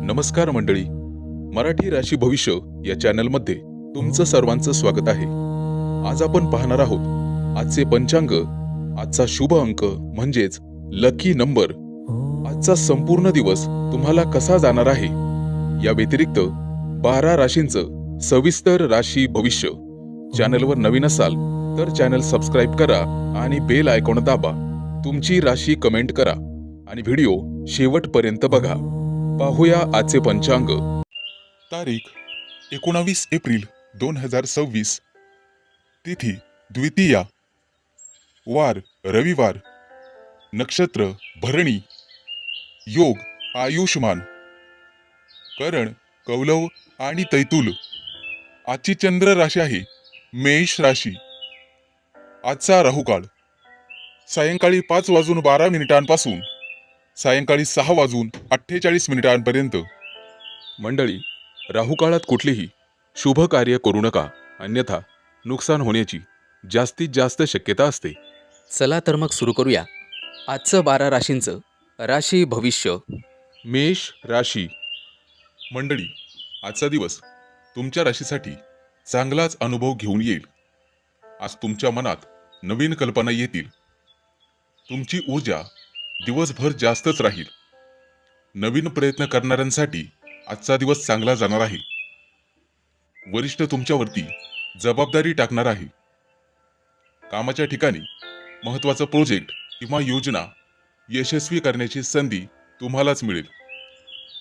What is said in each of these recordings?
नमस्कार मंडळी, मराठी राशी भविष्य या चॅनलमध्ये तुमचं सर्वांचं स्वागत आहे. आज आपण पाहणार आहोत आजचे पंचांग, आजचा शुभ अंक म्हणजेच लकी नंबर, आजचा संपूर्ण दिवस तुम्हाला कसा जाणार आहे. या व्यतिरिक्त 12 राशींचं सविस्तर राशी भविष्य. चॅनलवर नवीन असाल तर चॅनल सबस्क्राईब करा आणि बेल आयकॉन दाबा. तुमची राशी कमेंट करा आणि व्हिडिओ शेवटपर्यंत बघा. पाहूया आजचे पंचांग. तारीख 19 एप्रिल 2026. तिथी द्वितीया. वार रविवार. नक्षत्र भरणी. योग आयुष्मान. करण कौलव आणि तैतुल. आजची चंद्र राशी आहे मेष राशी. आजचा राहुकाळ सायंकाळी 5:12 सायंकाळी 6:48 मंडळी, राहुकाळात कुठलीही शुभ कार्य करू नका, अन्यथा नुकसान होण्याची जास्तीत जास्त शक्यता असते. चला तर मग सुरू करूया आजचं 12 राशींचं राशी भविष्य. मेष राशी. मंडळी, आजचा दिवस तुमच्या राशीसाठी चांगलाच अनुभव घेऊन येईल. आज तुमच्या मनात नवीन कल्पना येतील. तुमची ऊर्जा दिवसभर जास्तच राहील. नवीन प्रयत्न करणाऱ्यांसाठी आजचा दिवस चांगला जाणार आहे. वरिष्ठ तुमच्यावरती जबाबदारी टाकणार आहे. कामाच्या ठिकाणी महत्त्वाचा प्रोजेक्ट किंवा योजना यशस्वी करण्याची संधी तुम्हालाच मिळेल.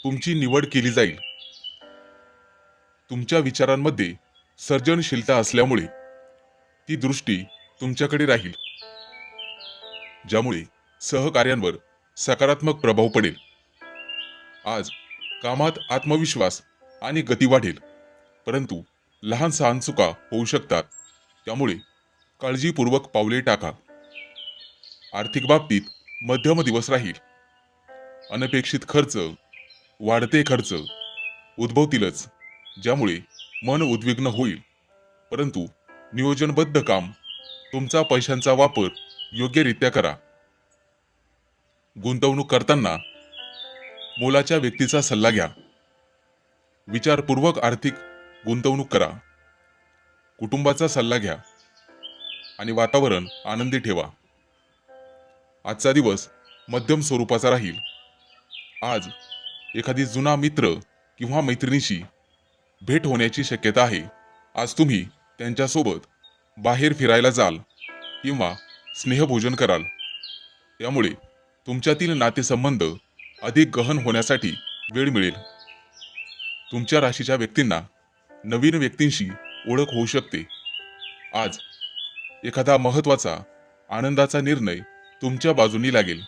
तुमची निवड केली जाईल. तुमच्या विचारांमध्ये सर्जनशीलता असल्यामुळे ती दृष्टी तुमच्याकडे राहील, ज्यामुळे सहकार्यांवर सकारात्मक प्रभाव पडेल. आज कामात आत्मविश्वास आणि गती वाढेल, परंतु लहान सहान चुका होऊ शकतात, त्यामुळे काळजीपूर्वक पावले टाका. आर्थिक बाबतीत मध्यम दिवस राहील. अनपेक्षित खर्च, वाढते खर्च उद्भवतीलच, ज्यामुळे मन उद्विग्न होईल, परंतु नियोजनबद्ध काम. तुमचा पैशांचा वापर योग्यरित्या करा. गुंतवणूक करताना मोलाच्या व्यक्तीचा सल्ला घ्या. विचारपूर्वक आर्थिक गुंतवणूक करा. कुटुंबाचा सल्ला घ्या आणि वातावरण आनंदी ठेवा. आजचा दिवस मध्यम स्वरूपाचा राहील. आज एखादी जुना मित्र किंवा मैत्रिणीशी भेट होण्याची शक्यता आहे. आज तुम्ही त्यांच्यासोबत बाहेर फिरायला जाल किंवा स्नेहभोजन कराल, त्यामुळे तुमच्यातील नातेसंबंध अधिक गहन होण्यासाठी वेळ मिळेल. तुमच्या राशीच्या व्यक्तींना नवीन व्यक्तींशी ओळख होऊ शकते. आज एखादा महत्त्वाचा आनंदाचा निर्णय तुमच्या बाजूनी लागेल.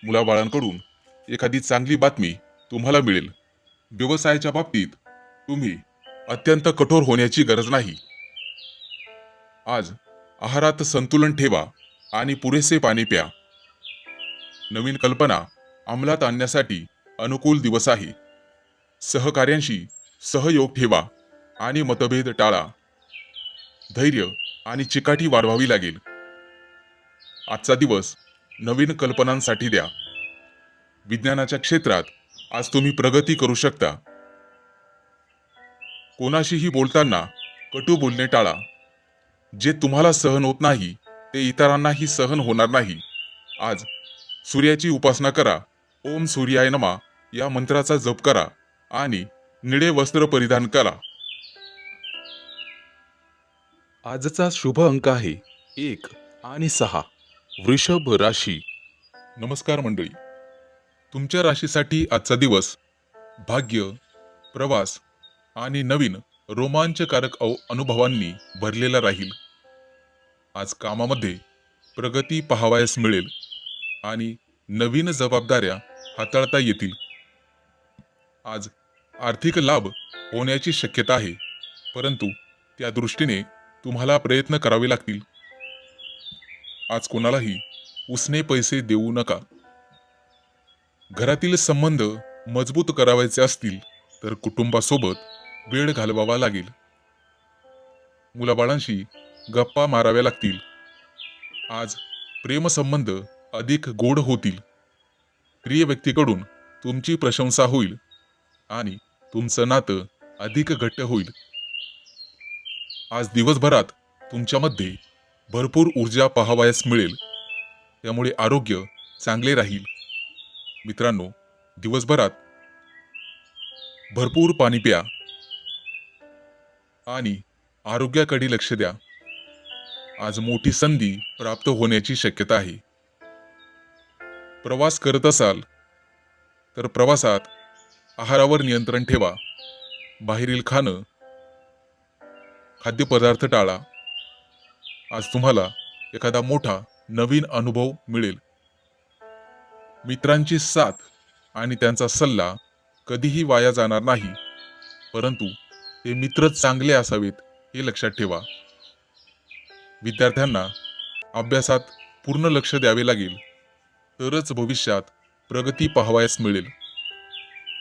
मुलाबाळांकडून एखादी चांगली बातमी तुम्हाला मिळेल. व्यवसायाच्या बाबतीत तुम्ही अत्यंत कठोर होण्याची गरज नाही. आज आहारात संतुलन ठेवा आणि पुरेसे पाणी प्या. नवीन कल्पना अंमलात आणण्यासाठी अनुकूल दिवस आहे. सहकार्यांशी सहयोग ठेवा आणि मतभेद टाळा. धैर्य आणि चिकाटी वाढवावी लागेल. आजचा दिवस नवीन कल्पनांसाठी द्या. विज्ञानाच्या क्षेत्रात आज तुम्ही प्रगती करू शकता. कोणाशीही बोलताना कटू बोलणे टाळा. जे तुम्हाला सहन होत नाही ते इतरांनाही सहन होणार नाही. आज सूर्याची उपासना करा. ओम सूर्याय नमः या मंत्राचा जप करा आणि निळे वस्त्र परिधान करा. आजचा शुभ अंक आहे 1 आणि 6. वृषभ राशी. नमस्कार मंडळी, तुमच्या राशीसाठी आजचा दिवस भाग्य, प्रवास आणि नवीन रोमांचकारक अनुभवांनी भरलेला राहील. आज कामामध्ये प्रगती पाहावयास मिळेल आणि नवीन जबाबदाऱ्या हाताळता येतील. आज आर्थिक लाभ होण्याची शक्यता आहे, परंतु त्या दृष्टीने तुम्हाला प्रयत्न करावे लागतील. आज कोणालाही उसने पैसे देऊ नका. घरातील संबंध मजबूत करावायचे असतील तर कुटुंबासोबत वेळ घालवावा लागेल. मुलाबाळांशी गप्पा माराव्या लागतील. आज प्रेमसंबंध अधिक गोड होतील. प्रिय व्यक्तीकडून तुमची प्रशंसा होईल आणि तुमचं नातं अधिक घट्ट होईल. आज दिवसभरात तुमच्यामध्ये भरपूर ऊर्जा पाहावयास मिळेल, त्यामुळे आरोग्य चांगले राहील. मित्रांनो, दिवसभरात भरपूर पाणी प्या आणि आरोग्याकडे लक्ष द्या. आज मोठी संधी प्राप्त होण्याची शक्यता आहे. प्रवास करत असाल तर प्रवासात आहारावर नियंत्रण ठेवा. बाहेरील खाद्यपदार्थ टाळा. आज तुम्हाला एखादा मोठा नवीन अनुभव मिळेल. मित्रांची साथ आणि त्यांचा सल्ला कधीही वाया जाणार नाही, परंतु ते मित्रच चांगले असावेत हे लक्षात ठेवा. विद्यार्थ्यांना अभ्यासात पूर्ण लक्ष द्यावे लागेल, तरच भविष्यात प्रगती पाहावयास मिळेल.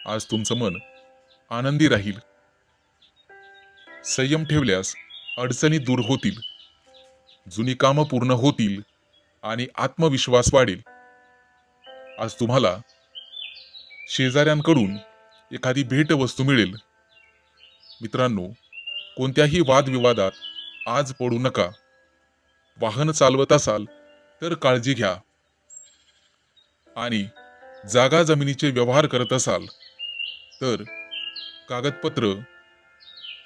आज तुमचं मन आनंदी राहील. संयम ठेवल्यास अडचणी दूर होतील, जुनी कामं पूर्ण होतील आणि आत्मविश्वास वाढेल. आज तुम्हाला शेजाऱ्यांकडून एखादी भेटवस्तू मिळेल. मित्रांनो, कोणत्याही वादविवादात आज पडू नका. वाहन चालवत असाल तर काळजी घ्या आणि जागा जमिनीचे व्यवहार करत असाल तर कागदपत्र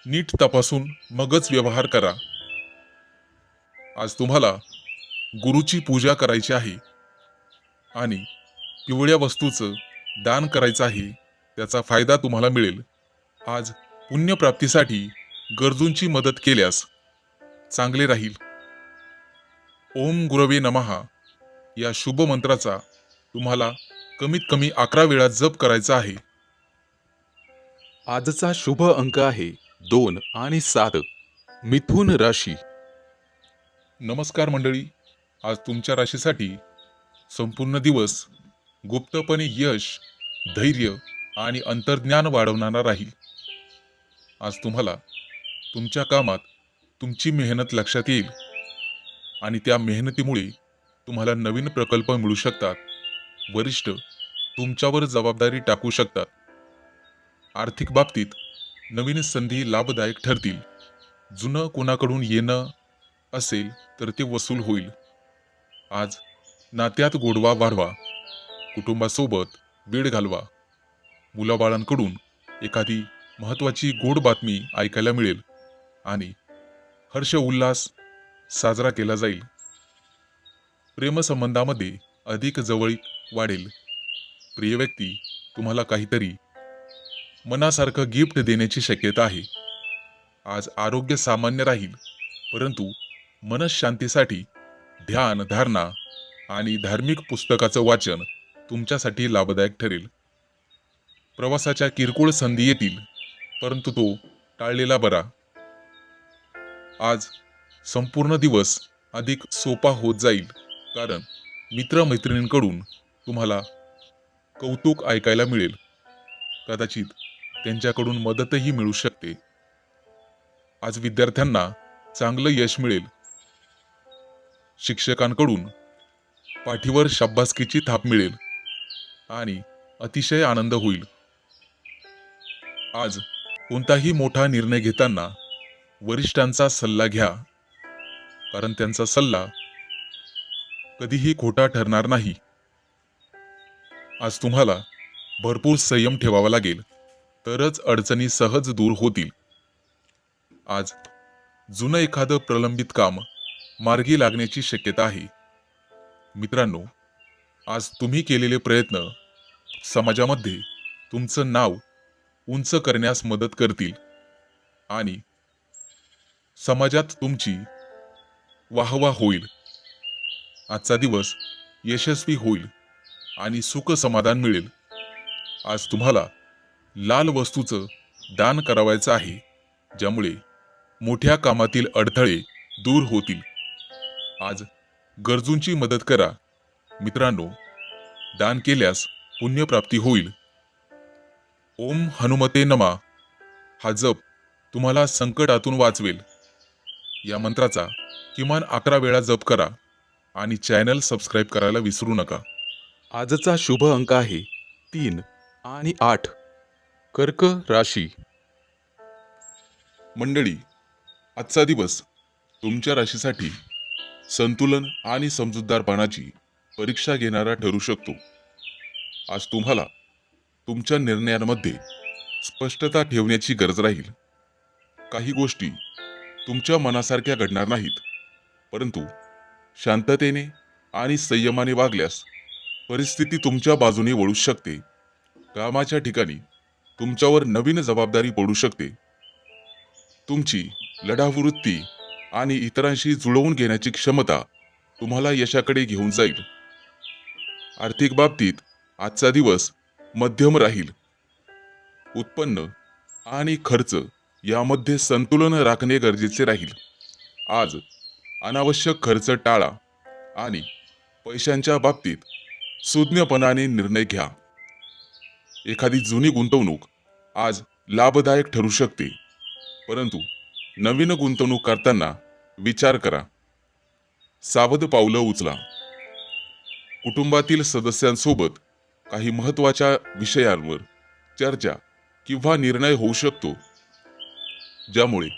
नीट तपासून मगच व्यवहार करा. आज तुम्हाला गुरुची पूजा करायची आहे आणि पिवळ्या वस्तूचं दान करायचं आहे. त्याचा फायदा तुम्हाला मिळेल. आज पुण्यप्राप्तीसाठी गरजूंची मदत केल्यास चांगले राहील. ओम गुरवे नमः या शुभ मंत्राचा तुम्हाला कमीत कमी 11 वेळा जप करायचा आहे. आजचा शुभ अंक आहे 2 आणि 7. मिथुन राशी. नमस्कार मंडळी, आज तुमच्या राशीसाठी संपूर्ण दिवस गुप्तपणे यश, धैर्य आणि अंतर्ज्ञान वाढवणारा राहील. आज तुम्हाला तुमच्या कामात तुमची मेहनत लक्षात येईल आणि त्या मेहनतीमुळे तुम्हाला नवीन प्रकल्प मिळू शकतात. वरिष्ठ तुमच्यावर जबाबदारी टाकू शकतात. आर्थिक बाबतीत नवीन संधी लाभदायक ठरतील. जुनं कोणाकडून येणं असेल तर ते वसूल होईल. आज नात्यात गोडवा वाढवा. कुटुंबासोबत वेळ घालवा. मुलाबाळांकडून एखादी महत्त्वाची गोड बातमी ऐकायला मिळेल आणि हर्ष उल्हास साजरा केला जाईल. प्रेमसंबंधामध्ये अधिक जवळीक वाढेल. प्रिय व्यक्ती तुम्हाला काहीतरी मनासारखं गिफ्ट देण्याची शक्यता आहे. आज आरोग्य सामान्य राहील, परंतु मनःशांतीसाठी ध्यान, धारणा आणि धार्मिक पुस्तकाचं वाचन तुमच्यासाठी लाभदायक ठरेल. प्रवासाच्या किरकोळ संधी येतील, परंतु तो टाळलेला बरा. आज संपूर्ण दिवस अधिक सोपा होत जाईल, कारण मित्रमैत्रिणींकडून तुम्हाला कौतुक ऐकायला मिळेल. कदाचित त्यांच्याकडून मदतही मिळू शकते. आज विद्यार्थ्यांना चांगलं यश मिळेल. शिक्षकांकडून पाठीवर शाबासकीची थाप मिळेल आणि अतिशय आनंद होईल. आज कोणताही मोठा निर्णय घेताना वरिष्ठांचा सल्ला घ्या, कारण त्यांचा सल्ला कधीही खोटा ठरणार नाही. आज तुम्हाला भरपूर संयम ठेवावा लागेल, तरच अडचणी सहज दूर होतील. आज जुनं एखादं प्रलंबित काम मार्गी लागण्याची शक्यता आहे. मित्रांनो, आज तुम्ही केलेले प्रयत्न समाजामध्ये तुमचं नाव उंच करण्यास मदत करतील आणि समाजात तुमची वाहवा होईल. आजचा दिवस यशस्वी होईल आणि सुख समाधान मिळेल. आज तुम्हाला लाल वस्तूचं दान करावायचं आहे, ज्यामुळे मोठ्या कामातील अडथळे दूर होतील. आज गरजूंची मदत करा. मित्रांनो, दान केल्यास पुण्यप्राप्ती होईल. ओम हनुमते नमः हा जप तुम्हाला संकटातून वाचवेल. या मंत्राचा किमान 11 वेळा जप करा आणि चॅनल सबस्क्राईब करायला विसरू नका. आजचा शुभ अंक आहे 3 आणि 8. कर्क राशी. मंडळी, आजचा दिवस तुमच्या राशीसाठी संतुलन आणि समजूतदारपणाची परीक्षा घेणारा ठरू शकतो. आज तुम्हाला तुमच्या निर्णयांमध्ये स्पष्टता ठेवण्याची गरज राहील. काही गोष्टी तुमच्या मनासारख्या घडणार नाहीत, परंतु शांततेने आणि संयमाने वागल्यास परिस्थिती तुमच्या बाजूने वळू शकते. कामाच्या ठिकाणी तुमच्यावर नवीन जबाबदारी पडू शकते. तुमची लढाऊ वृत्ती आणि इतरांशी जुळवून घेण्याची क्षमता तुम्हाला यशाकडे घेऊन जाईल. आर्थिक बाबतीत आजचा दिवस मध्यम राहील. उत्पन्न आणि खर्च यामध्ये संतुलन राखणे गरजेचे राहील. आज अनावश्यक खर्च टाळा आणि पैशांच्या बाबतीत सुज्ञपणाने निर्णय घ्या. एखादी जुनी गुंतवणूक आज लाभदायक ठरू शकते, परंतु नवीन गुंतवणूक करताना विचार करा. सावध पावलं उचला. कुटुंबातील सदस्यांसोबत काही महत्त्वाच्या विषयांवर चर्चा किंवा निर्णय होऊ शकतो, ज्यामुळे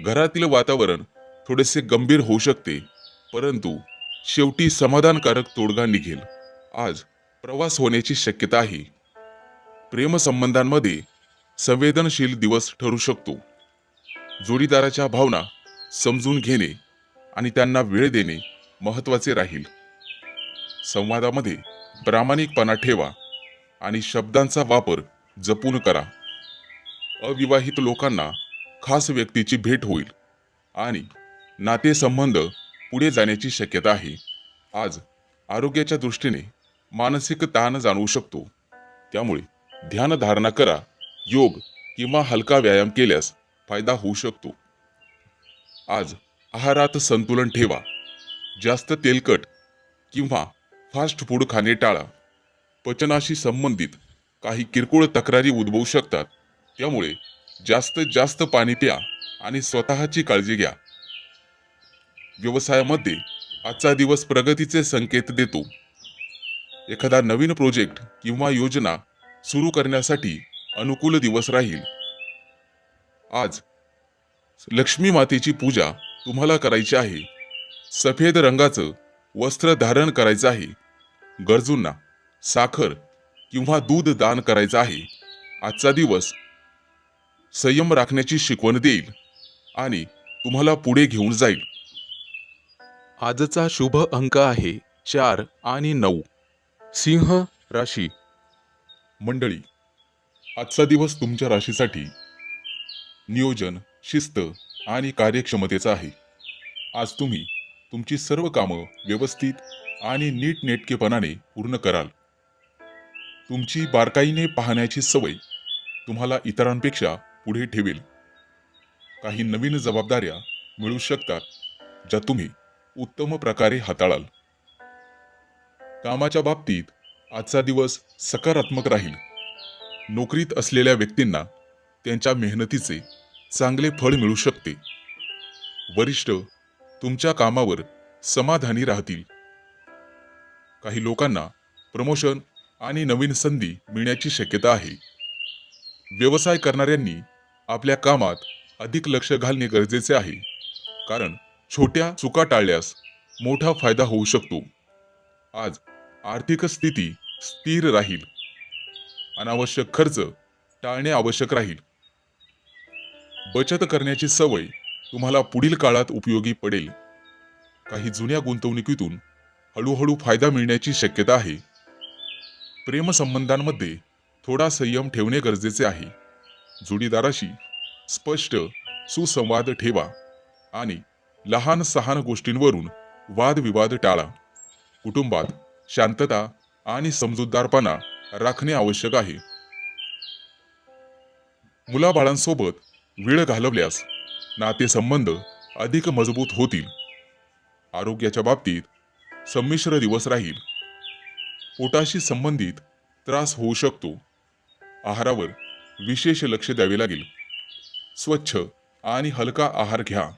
घरातील वातावरण थोडेसे गंभीर होऊ शकते, परंतु शेवटी समाधानकारक तोडगा निघेल. आज प्रवास होण्याची शक्यता आहे. प्रेमसंबंधांमध्ये संवेदनशील दिवस ठरू शकतो. जोडीदाराच्या भावना समजून घेणे आणि त्यांना वेळ देणे महत्त्वाचे राहील. संवादामध्ये प्रामाणिकपणा ठेवा आणि शब्दांचा वापर जपून करा. अविवाहित लोकांना खास व्यक्तीची भेट होईल आणि नातेसंबंध पुढे जाण्याची शक्यता आहे. आज आरोग्याच्या दृष्टीने मानसिक ताण जाणवू शकतो, त्यामुळे ध्यानधारणा करा. योग किंवा हलका व्यायाम केल्यास फायदा होऊ शकतो. आज आहारात संतुलन ठेवा. जास्त तेलकट किंवा फास्ट फूड खाणे टाळा. पचनाशी संबंधित काही किरकोळ तक्रारी उद्भवू शकतात, त्यामुळे जास्तीत जास्त पाणी प्या आणि स्वतःची काळजी घ्या. व्यवसायामध्ये आजचा दिवस प्रगतीचे संकेत देतो. एखादा नवीन प्रोजेक्ट किंवा योजना सुरू करण्यासाठी अनुकूल दिवस राहील. आज लक्ष्मी मातेची पूजा तुम्हाला करायची आहे. सफेद रंगाचं वस्त्र धारण करायचं आहे. गरजूंना साखर किंवा दूध दान करायचं आहे. आजचा दिवस संयम राखण्याची शिकवण देईल आणि तुम्हाला पुढे घेऊन जाईल. आजचा शुभ अंक आहे 4 आणि 9. सिंह राशी. मंडळी, आजचा दिवस तुमच्या राशीसाठी नियोजन, शिस्त आणि कार्यक्षमतेचा आहे. आज तुम्ही तुमची सर्व कामं व्यवस्थित आणि नीटनेटकेपणाने पूर्ण कराल. तुमची बारकाईने पाहण्याची सवय तुम्हाला इतरांपेक्षा पुढे ठेवेल. काही नवीन जबाबदाऱ्या मिळू शकतात, ज्या तुम्ही उत्तम प्रकारे हाताळाल. कामाच्या बाबतीत आजचा दिवस सकारात्मक राहील. नोकरीत असलेल्या व्यक्तींना त्यांच्या मेहनतीचे चांगले फळ मिळू शकते. वरिष्ठ तुमच्या कामावर समाधानी राहतील. काही लोकांना प्रमोशन आणि नवीन संधी मिळण्याची शक्यता आहे. व्यवसाय करणाऱ्यांनी आपल्या कामात अधिक लक्ष घालणे गरजेचे आहे, कारण छोट्या चुका टाळल्यास मोठा फायदा होऊ शकतो. आज आर्थिक स्थिती स्थिर राहील. अनावश्यक खर्च टाळणे आवश्यक राहील. बचत करण्याची सवय तुम्हाला पुढील काळात उपयोगी पडेल. काही जुन्या गुंतवणुकीतून हळूहळू फायदा मिळण्याची शक्यता आहे. प्रेमसंबंधांमध्ये थोडा संयम ठेवणे गरजेचे आहे. जोडीदाराशी स्पष्ट सुसंवाद ठेवा आणि लहान सहान गोष्टींवरून वादविवाद टाळा. कुटुंबात शांतता आणि समजूतदारपणा राखणे आवश्यक आहे. मुलाबाळांसोबत वेळ घालवल्यास नातेसंबंध अधिक मजबूत होतील. आरोग्याच्या बाबतीत संमिश्र दिवस राहील. पोटाशी संबंधित त्रास होऊ शकतो. आहारावर विशेष लक्ष द्यावे लागेल. स्वच्छ आणि हलका आहार घ्या.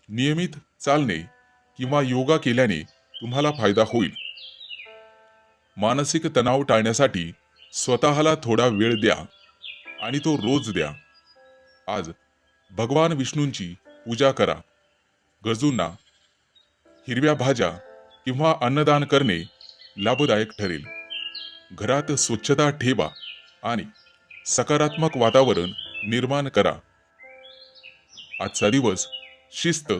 नियमित चालणे किंवा योगा केल्याने तुम्हाला फायदा होईल. मानसिक तणाव टाळण्यासाठी स्वतःला थोडा वेळ द्या आणि तो रोज द्या. आज भगवान विष्णूंची पूजा करा. गरजूंना हिरव्या भाज्या किंवा अन्नदान करणे लाभदायक ठरेल. घरात स्वच्छता ठेवा आणि सकारात्मक वातावरण निर्माण करा. आजचा दिवस शिस्त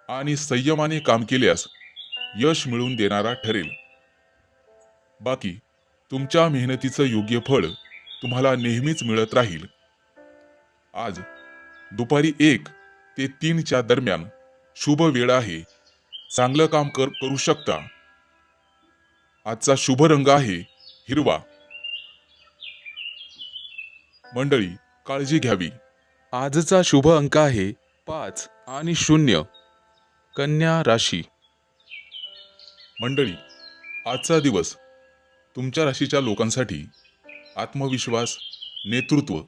आणि संयमाने काम केल्यास यश मिळवून देणारा ठरेल. बाकी तुमच्या मेहनतीचं योग्य फळ तुम्हाला नेहमीच मिळत राहील. आज दुपारी 1 ते 3च्या दरम्यान शुभ वेळ आहे. चांगलं काम करू शकता. आजचा शुभ रंग आहे हिरवा. मंडळी, काळजी घ्यावी. आजचा शुभ अंक आहे 5 आणि 0. कन्या राशी. मंडळी, आजचा दिवस तुमच्या राशीच्या लोकांसाठी आत्मविश्वास, नेतृत्व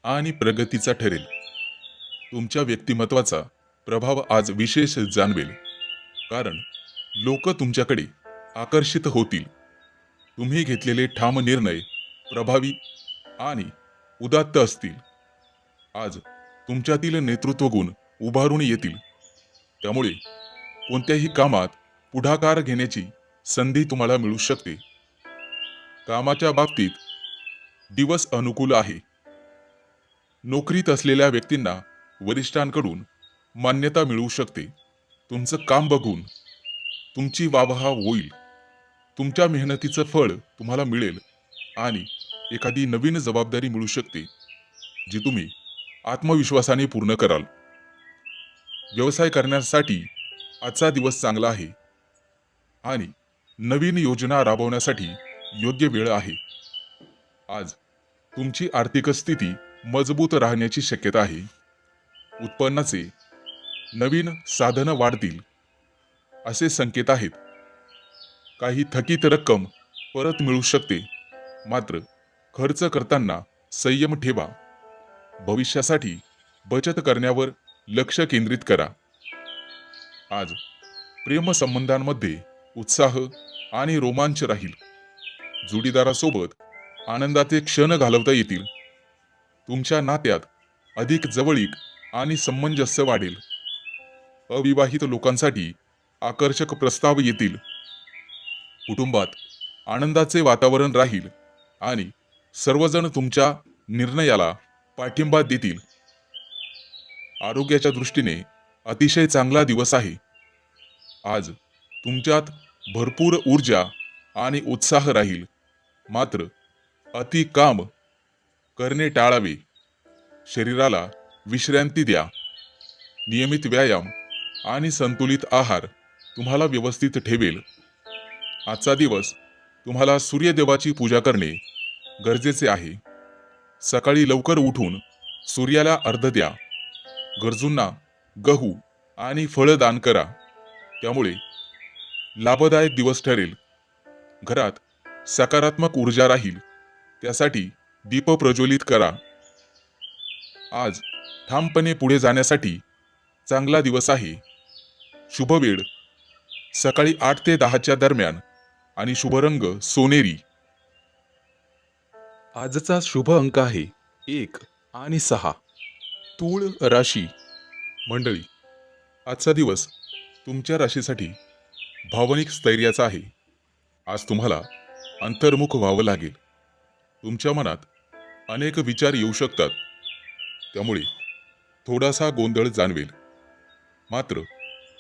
आणि प्रगतीचा ठरेल. तुमच्या व्यक्तिमत्वाचा प्रभाव आज विशेष जाणवेल, कारण लोक तुमच्याकडे आकर्षित होतील. तुम्ही घेतलेले ठाम निर्णय प्रभावी आणि उदात्त असतील. आज तुमच्यातील नेतृत्व गुण उभारून येतील. त्यामुळे कोणत्याही कामात पुढाकार घेण्याची संधी तुम्हाला मिळू शकते. कामाच्या बाबतीत दिवस अनुकूल आहे. नोकरीत असलेल्या व्यक्तींना वरिष्ठांकडून मान्यता मिळू शकते. तुमचं काम बघून तुमची वाहवा होईल. तुमच्या मेहनतीचं फळ तुम्हाला मिळेल आणि एखादी नवीन जबाबदारी मिळू शकते, जी तुम्ही आत्मविश्वासाने पूर्ण कराल. व्यवसाय करण्यासाठी आजचा दिवस चांगला आहे आणि नवीन योजना राबवण्यासाठी योग्य वेळ आहे. आज तुमची आर्थिक स्थिती मजबूत राहण्याची शक्यता आहे. उत्पन्नाचे नवीन साधनं वाढतील असे संकेत आहेत. काही थकीत रक्कम परत मिळू शकते, मात्र खर्च करताना संयम ठेवा. भविष्यासाठी बचत करण्यावर लक्ष केंद्रित करा. आज प्रेमसंबंधांमध्ये उत्साह आणि रोमांच राहील. जोडीदारासोबत आनंदाचे क्षण घालवता येतील. तुमच्या नात्यात अधिक जवळीक आणि सामंजस्य वाढेल. अविवाहित लोकांसाठी आकर्षक प्रस्ताव येतील. कुटुंबात आनंदाचे वातावरण राहील आणि सर्वजण तुमच्या निर्णयाला पाठिंबा देतील. आरोग्याच्या दृष्टीने अतिशय चांगला दिवस आहे. आज तुमच्यात भरपूर ऊर्जा आणि उत्साह राहील, मात्र अति काम करणे टाळावे. शरीराला विश्रांती द्या. नियमित व्यायाम आणि संतुलित आहार तुम्हाला व्यवस्थित ठेवेल. आजचा दिवस तुम्हाला सूर्यदेवाची पूजा करणे गरजेचे आहे. सकाळी लवकर उठून सूर्याला अर्घ्य द्या. गरजूंना गहू आणि फळं दान करा. त्यामुळे लाभदायक दिवस ठरेल. घरात सकारात्मक ऊर्जा राहील, त्यासाठी दीप प्रज्वलित करा. आज ठामपणे पुढे जाण्यासाठी चांगला दिवस आहे. शुभ वेळ सकाळी 8 ते 10च्या दरम्यान आणि शुभ रंग सोनेरी. आजचा शुभ अंक आहे 1 आणि 6. तूळ राशी. मंडळी, आजचा दिवस तुमच्या राशीसाठी भावनिक स्थैर्याचा आहे. आज तुम्हाला अंतर्मुख व्हावं लागेल. तुमच्या मनात अनेक विचार येऊ शकतात, त्यामुळे थोडासा गोंधळ जाणवेल. मात्र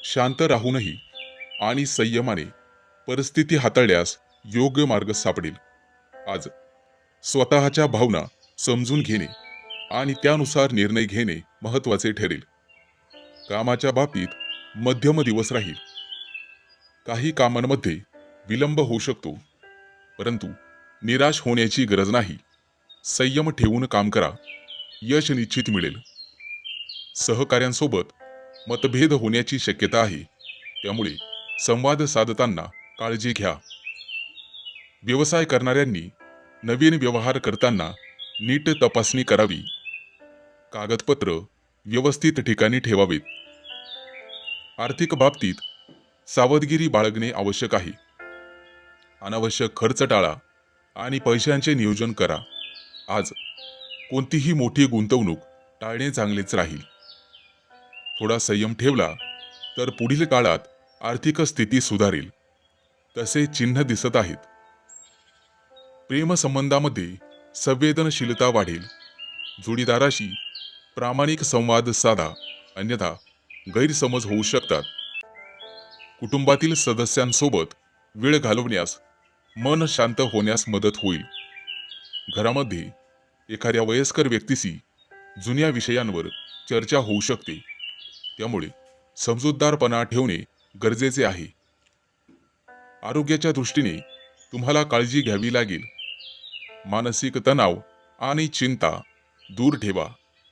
शांत राहूनही आणि संयमाने परिस्थिती हाताळल्यास योग्य मार्ग सापडेल. आज स्वतःच्या भावना समजून घेणे आणि त्यानुसार निर्णय घेणे महत्त्वाचे ठरेल. कामाच्या बाबतीत मध्यम दिवस राहील. काही कामांमध्ये विलंब होऊ शकतो, परंतु निराश होण्याची गरज नाही. संयम ठेवून काम करा. यश निश्चित मिळेल. सहकाऱ्यांसोबत मतभेद होण्याची शक्यता आहे, त्यामुळे संवाद साधताना काळजी घ्या. व्यवसाय करणाऱ्यांनी नवीन व्यवहार करताना नीट तपासणी करावी. कागदपत्र व्यवस्थित ठिकाणी ठेवावीत. आर्थिक बाबतीत सावधगिरी बाळगणे आवश्यक आहे. अनावश्यक खर्च टाळा आणि पैशांचे नियोजन करा. आज कोणतीही मोठी गुंतवणूक टाळणे चांगलेच राहील. थोडा संयम ठेवला तर पुढील काळात आर्थिक स्थिती सुधारेल. तसे चिन्ह दिसत आहेत. प्रेमसंबंधामध्ये संवेदनशीलता वाढेल. जोडीदाराशी प्रामाणिक संवाद साधा, अन्यथा गैरसमज होऊ शकतात. कुटुंबातील सदस्यांसोबत वेळ घालवण्यास मन शांत होण्यास मदत होईल. घरामध्ये एखाद्या वयस्कर व्यक्तीशी जुन्या विषयांवर चर्चा होऊ शकते. त्यामुळे समजूतदारपणा ठेवणे गरजेचे आहे. आरोग्याच्या दृष्टीने तुम्हाला काळजी घ्यावी लागेल. मानसिक तणाव आणि चिंता दूर ठेवा,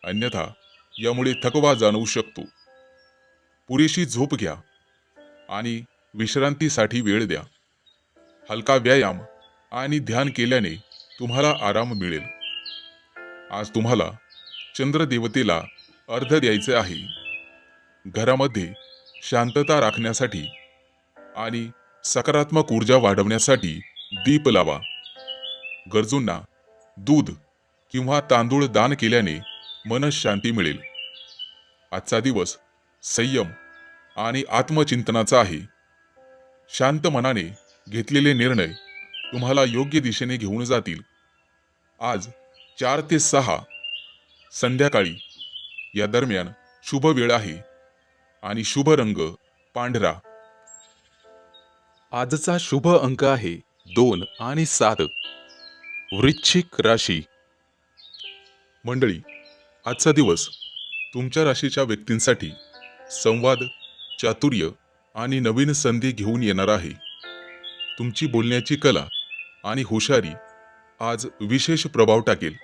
अन्यथा यामुळे थकवा जाणवू शकतो. पुरेशी झोप घ्या आणि विश्रांतीसाठी वेळ द्या. हलका व्यायाम आणि ध्यान केल्याने तुम्हाला आराम मिळेल. आज तुम्हाला चंद्रदेवतेला अर्घ्य द्यायचे आहे. घरामध्ये शांतता राखण्यासाठी आणि सकारात्मक ऊर्जा वाढवण्यासाठी दीप लावा. गरजूंना दूध किंवा तांदूळ दान केल्याने मनःशांती मिळेल. आजचा दिवस संयम आणि आत्मचिंतनाचा आहे. शांत मनाने घेतलेले निर्णय तुम्हाला योग्य दिशेने घेऊन जातील. आज 4 ते 6 संध्याकाळी या दरम्यान शुभ वेळ आहे आणि शुभ रंग पांढरा. आजचा शुभ अंक आहे 2 आणि 7. वृश्चिक राशी. मंडळी, आजचा दिवस तुमच्या राशीच्या व्यक्तींसाठी संवाद, चातुर्य आणि नवीन संधी घेऊन येणार आहे. तुमची बोलण्याची कला आणि हुशारी आज विशेष प्रभाव टाकेल.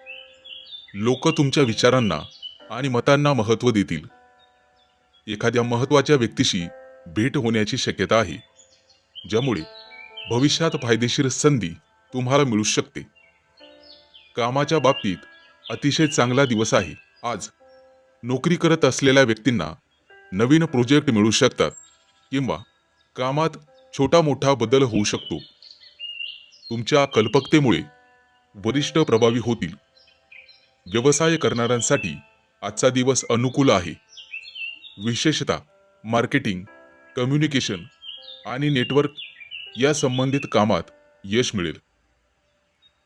लोक तुमच्या विचारांना आणि मतांना महत्त्व देतील. एखाद्या महत्त्वाच्या व्यक्तीशी भेट होण्याची शक्यता आहे, ज्यामुळे भविष्यात फायदेशीर संधी तुम्हाला मिळू शकते. कामाच्या बाबतीत अतिशय चांगला दिवस आहे. आज नोकरी करत असलेल्या व्यक्तींना नवीन प्रोजेक्ट मिळू शकतात किंवा कामात छोटा मोठा बदल होऊ शकतो. तुमच्या कल्पकतेमुळे वरिष्ठ प्रभावी होतील. व्यवसाय करणाऱ्यांसाठी आजचा दिवस अनुकूल आहे. विशेषतः मार्केटिंग, कम्युनिकेशन आणि नेटवर्क या संबंधित कामात यश मिळेल.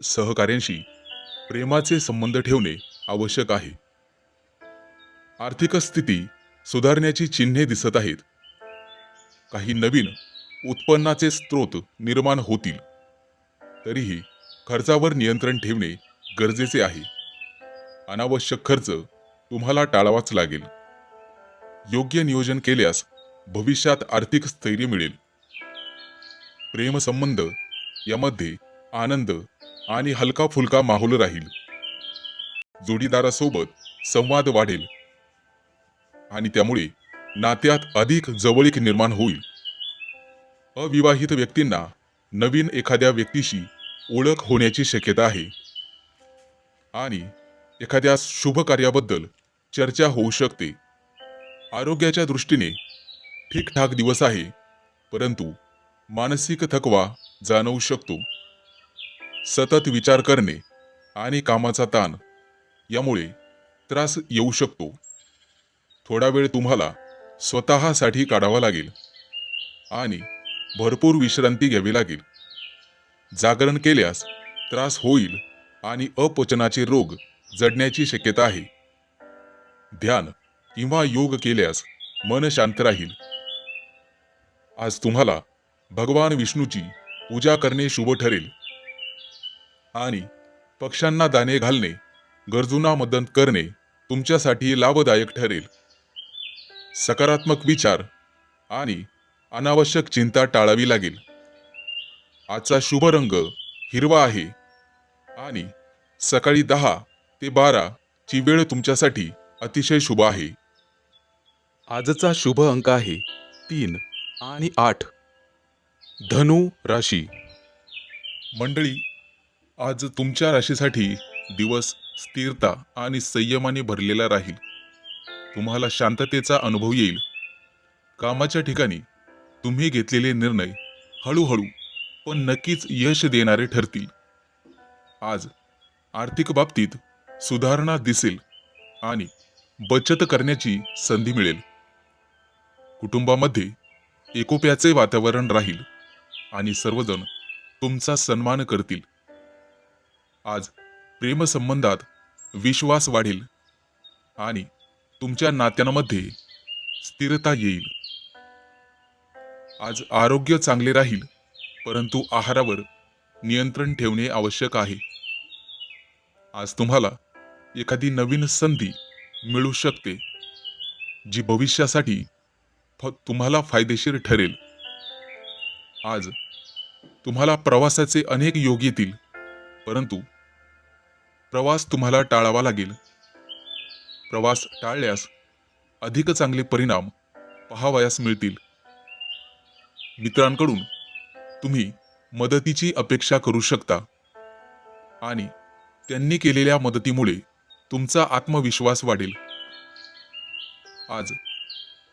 सहकाऱ्यांशी प्रेमाचे संबंध ठेवणे आवश्यक आहे. आर्थिक स्थिती सुधारण्याची चिन्हे दिसत आहेत. काही नवीन उत्पन्नाचे स्रोत निर्माण होतील. तरीही खर्चावर नियंत्रण ठेवणे गरजेचे आहे. अनावश्यक खर्च तुम्हाला टाळावाच लागेल. योग्य नियोजन केल्यास भविष्यात आर्थिक स्थैर्य मिळेल. प्रेमसंबंध यामध्ये आनंद आणि हलका फुलका माहोल राहील. जोडीदारासोबत संवाद वाढेल आणि त्यामुळे नात्यात अधिक जवळीक निर्माण होईल. अविवाहित व्यक्तींना नवीन एखाद्या व्यक्तीशी ओळख होण्याची शक्यता आहे आणि एखाद्या शुभ कार्याबद्दल चर्चा होऊ शकते. आरोग्याच्या दृष्टीने ठीकठाक दिवस आहे, परंतु मानसिक थकवा जाणवू शकतो. सतत विचार करणे आणि कामाचा ताण यामुळे त्रास येऊ शकतो. थोडा वेळ तुम्हाला स्वतःसाठी काढावा लागेल आणि भरपूर विश्रांती घ्यावी लागेल. जागरण केल्यास त्रास होईल आणि अपचनाचे रोग जडण्याची शक्यता आहे. ध्यान किंवा योग केल्यास मन शांत राहील. आज तुम्हाला भगवान विष्णूची पूजा करणे शुभ ठरेल आणि पक्ष्यांना दाणे घालणे, गरजूंना मदत करणे तुमच्यासाठी लाभदायक ठरेल. सकारात्मक विचार आणि अनावश्यक चिंता टाळावी लागेल. आजचा शुभ रंग हिरवा आहे आणि सकाळी 10 ते 12 ची वेळ तुमच्यासाठी अतिशय शुभ आहे. आजचा शुभ अंक आहे 3 आणि 8. धनु राशी. मंडळी, आज तुमच्या राशीसाठी दिवस स्थिरता आणि संयमाने भरलेला राहील. तुम्हाला शांततेचा अनुभव येईल. कामाच्या ठिकाणी तुम्ही घेतलेले निर्णय हळूहळू पण नक्कीच यश देणारे ठरतील. आज आर्थिक बाबतीत सुधारणा दिसेल आणि बचत करण्याची संधी मिळेल. कुटुंबामध्ये एकोप्याचे वातावरण राहील आणि सर्वजण तुमचा सन्मान करतील. आज प्रेमसंबंधात विश्वास वाढेल आणि तुमच्या नात्यांमध्ये स्थिरता येईल. आज आरोग्य चांगले राहील, परंतु आहारावर नियंत्रण ठेवणे आवश्यक आहे. आज तुम्हाला एखादी नवीन संधी मिळू शकते, जी भविष्यासाठी तुम्हाला फायदेशीर ठरेल. आज तुम्हाला प्रवासाचे अनेक योग येतील, परंतु प्रवास तुम्हाला टाळावा लागेल. प्रवास टाळल्यास अधिक चांगले परिणाम पाहावयास मिळतील. मित्रांकडून तुम्ही मदतीची अपेक्षा करू शकता आणि त्यांनी केलेल्या मदतीमुळे तुमचा आत्मविश्वास वाढेल. आज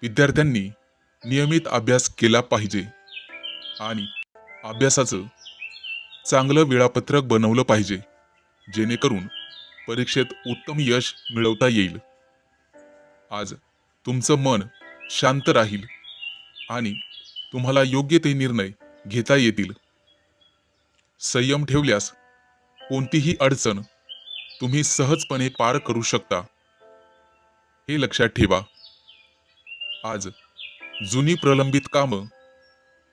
विद्यार्थ्यांनी नियमित अभ्यास केला पाहिजे आणि अभ्यासाचं चांगलं वेळापत्रक बनवलं पाहिजे, जेणेकरून परीक्षेत उत्तम यश मिळवता येईल. आज तुमचं मन शांत राहील आणि तुम्हाला योग्य ते निर्णय घेता येतील. संयम ठेवल्यास कोणतीही अडचण तुम्ही सहजपणे पार करू शकता, हे लक्षात ठेवा. आज जुनी प्रलंबित कामं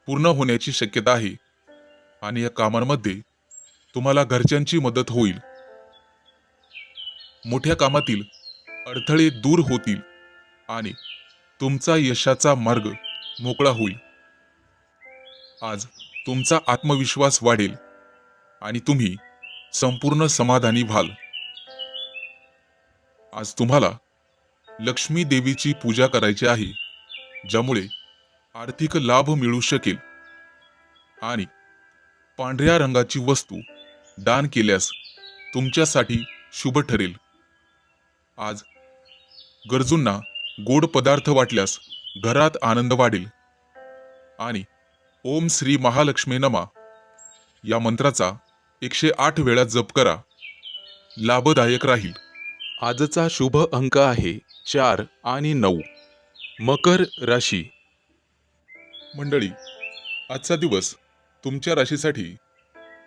पूर्ण होण्याची शक्यता आहे आणि या कामांमध्ये तुम्हाला घरच्यांची मदत होईल. मोठ्या कामातील अडथळे दूर होतील आणि तुमचा यशाचा मार्ग मोकळा होईल. आज तुमचा आत्मविश्वास वाढेल आणि तुम्ही संपूर्ण समाधानी व्हाल. आज तुम्हाला लक्ष्मी देवीची पूजा करायची आहे, ज्यामुळे आर्थिक लाभ मिळू शकेल आणि पांढऱ्या रंगाची वस्तू दान केल्यास तुमच्यासाठी शुभ ठरेल. आज गरजूंना गोड पदार्थ वाटल्यास घरात आनंद वाढेल आणि ओम श्री महालक्ष्मी नमा या मंत्राचा 108 वेळा जप करा. लाभदायक राहील. आजचा शुभ अंक आहे 4 आणि 9. मकर राशी. मंडळी, आजचा दिवस तुमच्या राशीसाठी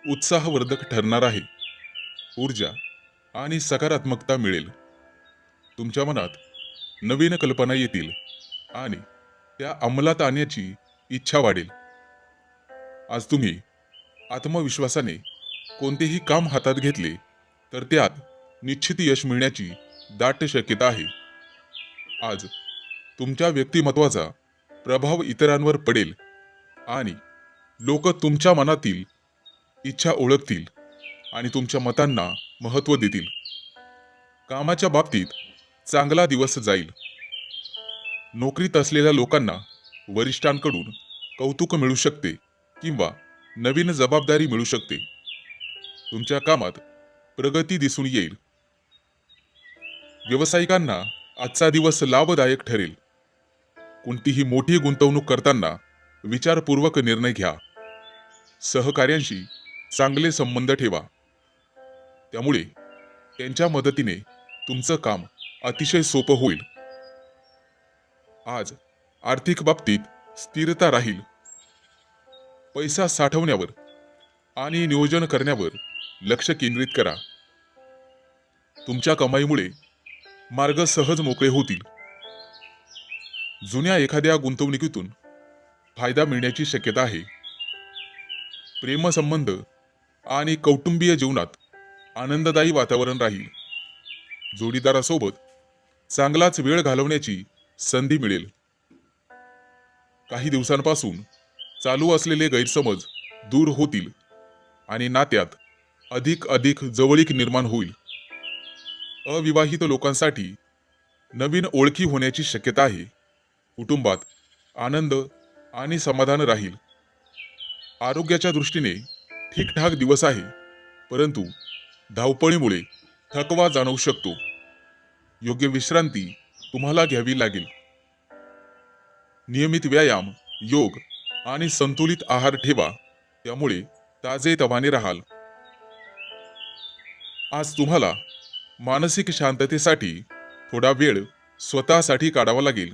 उत्साहवर्धक ठरणार आहे. ऊर्जा आणि सकारात्मकता मिळेल. तुमच्या मनात नवीन कल्पना येतील आणि त्या अंमलात आणण्याची इच्छा वाढेल. आज तुम्ही आत्मविश्वासाने कोणतेही काम हातात घेतले तर त्यात निश्चित यश मिळण्याची दाट शक्यता आहे. आज तुमच्या व्यक्तिमत्वाचा प्रभाव इतरांवर पडेल आणि लोक तुमच्या मनातील इच्छा ओळखतील आणि तुमच्या मतांना महत्त्व देतील. कामाच्या बाबतीत चांगला दिवस जाईल. नोकरीत असलेल्या लोकांना वरिष्ठांकडून कौतुक मिळू शकते किंवा नवीन जबाबदारी मिळू शकते. तुमच्या कामात प्रगती दिसून येईल. व्यावसायिकांना आजचा दिवस लाभदायक ठरेल. कोणतीही मोठी गुंतवणूक करताना विचारपूर्वक निर्णय घ्या. सहकार्यांशी चांगले संबंध ठेवा, त्यामुळे त्यांच्या मदतीने तुमचं काम अतिशय सोपं होईल. आज आर्थिक बाबतीत स्थिरता राहील. पैसा साठवण्यावर आणि नियोजन करण्यावर लक्ष केंद्रित करा. तुमच्या कमाईमुळे मार्ग सहज मोकळे होतील. जुन्या एखाद्या गुंतवणुकीतून फायदा मिळण्याची शक्यता आहे. प्रेमसंबंध आणि कौटुंबीय जीवनात आनंददायी वातावरण राहील. जोडीदारासोबत चांगलाच वेळ घालवण्याची संधी मिळेल. काही दिवसांपासून चालू असलेले गैरसमज दूर होतील आणि नात्यात अधिक जवळीक निर्माण होईल. अविवाहित लोकांसाठी नवीन ओळखी होण्याची शक्यता आहे. कुटुंबात आनंद आणि समाधान राहील. आरोग्याच्या दृष्टीने ठीकठाक दिवस आहे, परंतु धावपळीमुळे थकवा जाणवू शकतो. योग्य विश्रांती तुम्हाला घ्यावी लागेल. नियमित व्यायाम, योग आणि संतुलित आहार ठेवा, त्यामुळे ताजेतवाने राहाल. आज तुम्हाला मानसिक शांततेसाठी थोडा वेळ स्वतःसाठी काढावा लागेल.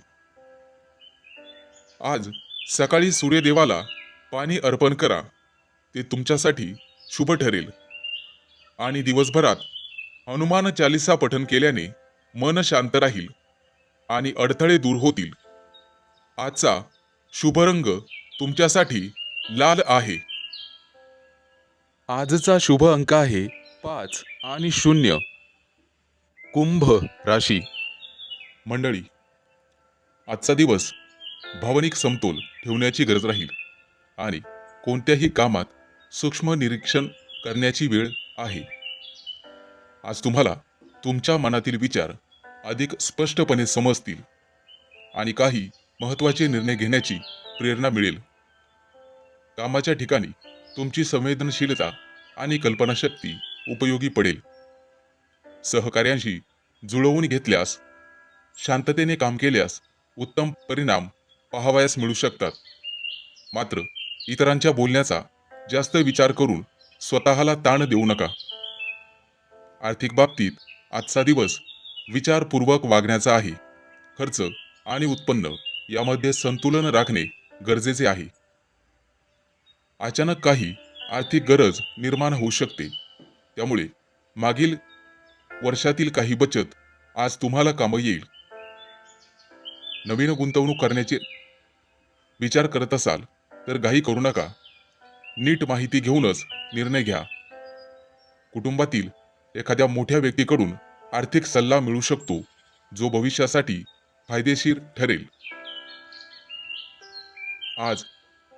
आज सकाळी सूर्यदेवाला पाणी अर्पण करा, ते तुमच्यासाठी शुभ ठरेल. आणि दिवसभरात हनुमान चालिसा पठण केल्याने मन शांत राहील आणि अडथळे दूर होतील. आजचा शुभ रंग तुमच्यासाठी लाल आहे. आजचा शुभ अंक आहे 5 आणि 0. कुंभ राशी. मंडळी, आजचा दिवस भावनिक समतोल ठेवण्याची गरज राहील आणि कोणत्याही कामात सूक्ष्म निरीक्षण करण्याची वेळ आहे. आज तुम्हाला तुमच्या मनातील विचार अधिक स्पष्टपणे समजतील आणि काही महत्त्वाचे निर्णय घेण्याची प्रेरणा मिळेल. कामाच्या ठिकाणी तुमची संवेदनशीलता आणि कल्पनाशक्ती उपयोगी पडेल. सहकार्यांशी जुळवून घेतल्यास, शांततेने काम केल्यास उत्तम परिणाम पाहावयास मिळू शकतात. मात्र इतरांच्या बोलण्याचा जास्त विचार करून स्वतःला ताण देऊ नका. आर्थिक बाबतीत आजचा दिवस विचारपूर्वक वागण्याचा आहे. खर्च आणि उत्पन्न यामध्ये संतुलन राखणे गरजेचे आहे. अचानक काही आर्थिक गरज निर्माण होऊ शकते, त्यामुळे मागील वर्षातील काही बचत आज तुम्हाला कामी येईल. नवीन गुंतवणूक करण्याचे विचार करत असाल तर घाई करू नका. नीट माहिती घेऊनच निर्णय घ्या. कुटुंबातील एखाद्या मोठ्या व्यक्तीकडून आर्थिक सल्ला मिळू शकतो, जो भविष्यासाठी फायदेशीर ठरेल. आज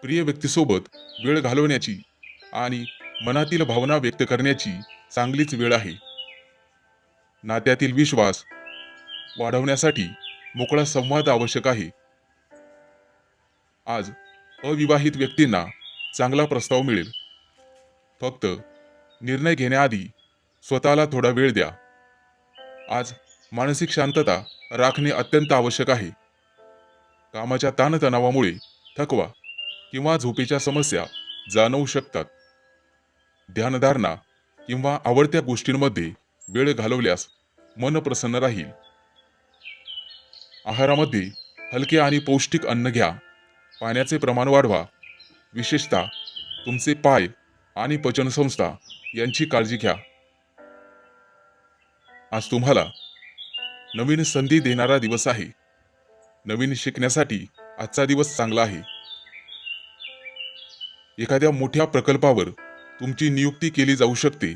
प्रिय व्यक्तीसोबत वेळ घालवण्याची आणि मनातील भावना व्यक्त करण्याची चांगलीच वेळ आहे. नात्यातील विश्वास वाढवण्यासाठी मोकळा संवाद आवश्यक आहे. आज अविवाहित व्यक्तींना चांगला प्रस्ताव मिळेल. फक्त निर्णय घेण्याआधी स्वतःला थोडा वेळ द्या. आज मानसिक शांतता राखणे अत्यंत आवश्यक आहे. कामाच्या ताणतणावामुळे थकवा किंवा झोपेच्या समस्या जाणवू शकतात. ध्यानधारणा किंवा आवडत्या गोष्टींमध्ये वेळ घालवल्यास मन प्रसन्न राहील. आहारामध्ये हलके आणि पौष्टिक अन्न घ्या. पाण्याचे प्रमाण वाढवा. विशेषतः तुमचे पाय आणि पचनसंस्था यांची काळजी घ्या. आज तुम्हाला नवीन संधी देणारा दिवस आहे. नवीन शिकण्यासाठी आजचा दिवस चांगला आहे. एखाद्या मोठ्या प्रकल्पावर तुमची नियुक्ती केली जाऊ शकते,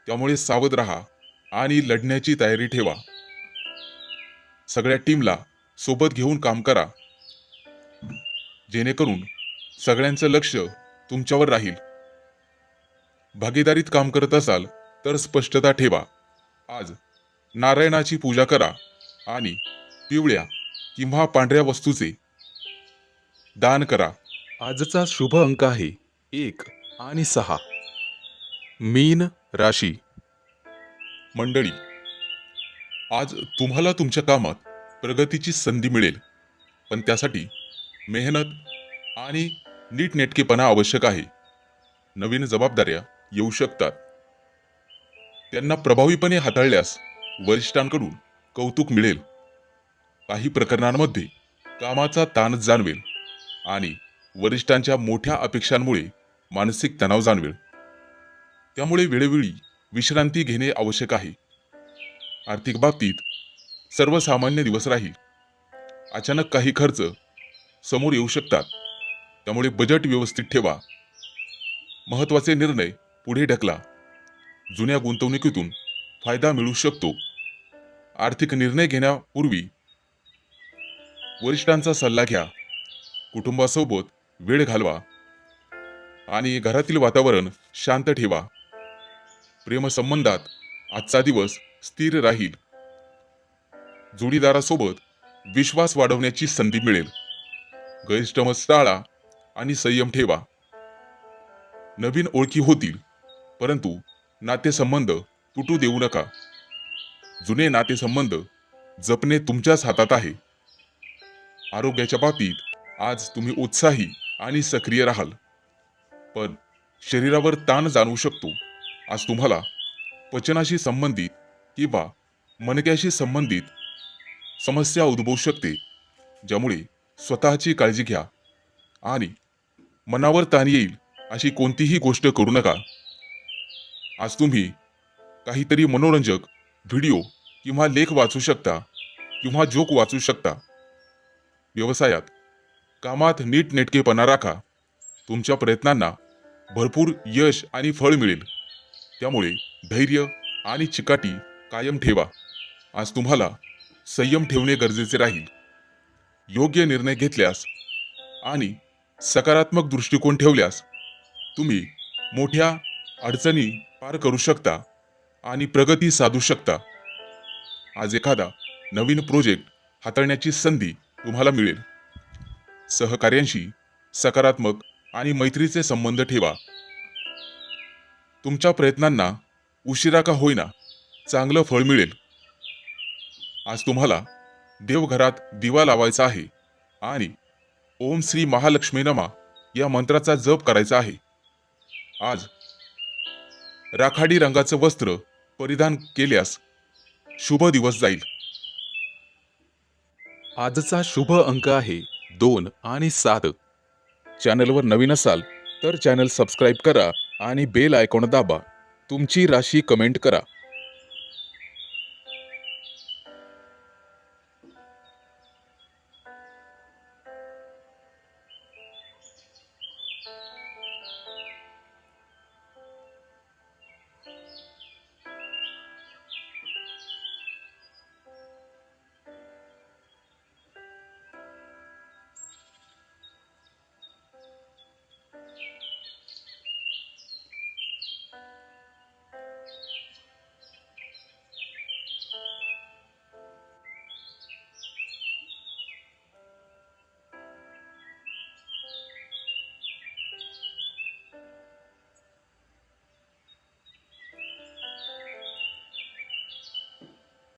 त्यामुळे सावध राहा आणि लढण्याची तयारी ठेवा. सगळ्या टीमला सोबत घेऊन काम करा, जेणेकरून सगळ्यांचं लक्ष तुमच्यावर राहील. भागीदारीत काम करत असाल तर स्पष्टता ठेवा. आज नारायणाची पूजा करा आणि पिवळ्या किंवा पांढऱ्या वस्तूचे दान करा. आजचा शुभ अंक आहे 1 आणि 6. मीन राशी. मंडळी, आज तुम्हाला तुमच्या कामात प्रगतीची संधी मिळेल, पण त्यासाठी मेहनत आणि नीटनेटकेपणा आवश्यक आहे. नवीन जबाबदाऱ्या येऊ शकतात. त्यांना प्रभावीपणे हाताळल्यास वरिष्ठांकडून कौतुक मिळेल. काही प्रकरणांमध्ये कामाचा ताण जाणवेल आणि वरिष्ठांच्या मोठ्या अपेक्षांमुळे मानसिक तणाव जाणवेल. त्यामुळे वेळोवेळी विश्रांती घेणे आवश्यक आहे. आर्थिक बाबतीत सर्वसामान्य दिवस राहील. अचानक काही खर्च समोर येऊ शकतात, त्यामुळे बजेट व्यवस्थित ठेवा. महत्त्वाचे निर्णय पुढे ढकला. जुन्या गुंतवणुकीतून फायदा मिळू शकतो. आर्थिक निर्णय घेण्यापूर्वी वरिष्ठांचा सल्ला घ्या. कुटुंबासोबत वेळ घालवा आणि घरातील वातावरण शांत ठेवा. प्रेमसंबंधात आजचा दिवस स्थिर राहील. जोडीदारासोबत विश्वास वाढवण्याची संधी मिळेल. गैरसमज टाळा आणि संयम ठेवा. नवीन ओळखी होतील, परंतु नातेसंबंध तुटू देऊ नका. जुने नातेसंबंध जपणे तुमच्याच हातात आहे. आरोग्याच्या बाबतीत आज तुम्ही उत्साही आणि सक्रिय राहाल. पण शरीरावर ताण जाणवू शकतो. आज तुम्हाला पचनाशी संबंधित किंवा मणक्याशी संबंधित समस्या उद्भवू शकते, ज्यामुळे स्वतःची काळजी घ्या आणि मनावर ताण येईल अशी कोणतीही गोष्ट करू नका. आज तुम्ही काहीतरी मनोरंजक व्हिडिओ किंवा लेख वाचू शकता किंवा जोक वाचू शकता. व्यवसायात, कामात नीटनेटकेपणा राखा. तुमच्या प्रयत्नांना भरपूर यश आणि फळ मिळेल. त्यामुळे धैर्य आणि चिकाटी कायम ठेवा. आज तुम्हाला संयम ठेवणे गरजेचे राहील. योग्य निर्णय घेतल्यास आणि सकारात्मक दृष्टिकोन ठेवल्यास तुम्ही मोठ्या अडचणी पार करू शकता आणि प्रगती साधू शकता. आज एखादा नवीन प्रोजेक्ट हाताळण्याची संधी तुम्हाला मिळेल. सहकार्यांशी सकारात्मक आणि मैत्रीचे संबंध ठेवा. तुमच्या प्रयत्नांना उशिरा का होईना चांगलं फळ मिळेल. आज तुम्हाला देवघरात दिवा लावायचा आहे आणि ओम श्री महालक्ष्मी नमा या मंत्राचा जप करायचा आहे. आज राखाडी रंगाचं वस्त्र परिधान केल्यास शुभ दिवस जाईल. आजचा शुभ अंक आहे 2 आणि 7. चॅनलवर नवीन असाल तर चॅनल सबस्क्राईब करा आणि बेल आयकॉन दाबा. तुमची राशी कमेंट करा.